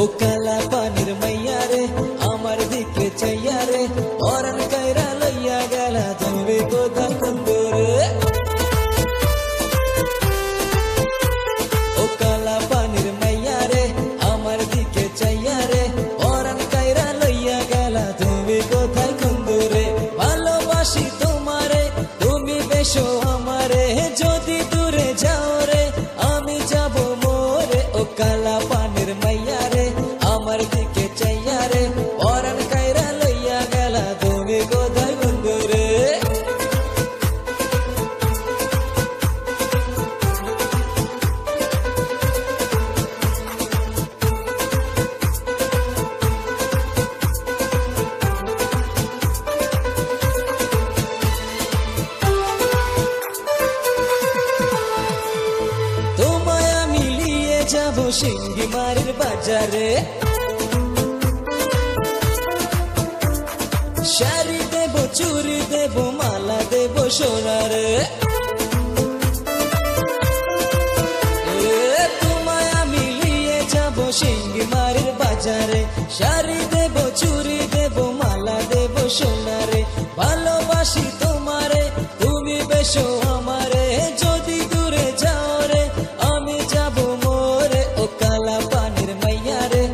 ओ काला पानीर मैया रे आमार दिके चैया रे औरन कैरा लैया गेला तुम्हें कोथा कुंदूरे ओ काला पानीर मैया रे आमार दिके चैया रे औरन कैरा लैया गेला तुम्हें कोथा कुंदूरे भालोबासी तुम्हारे तुमी बेशो आमारे जोदी दूरे जाओ रे आमी जाबो मोरे ओ काला पानीर मैया रे आमार दिके चैया रे औरन कैरा लैया गेला तुम्हें कोथाय बंधुरे তোমায় আমি নিয়ে যাব সিংহিমারির বাজারে শাড়ি দেব চুড়ি দেব মালা দেব সোনারে তোমায় আমি নিয়ে যাব সিংহিমারির বাজারে শাড়ি দেব চুড়ি দেব মালা দেব সোনারে ভালোবাসি তোমারে তুমি বেশো আমারে যদি দূরে যাও রে আমি যাব মোরে ও কালা পানির মাইয়া রে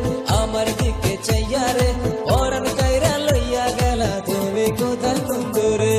আমার দিকে চাইয়া রে औरन कैरा लैया गेला তুমি কোথায় বন্ধুরে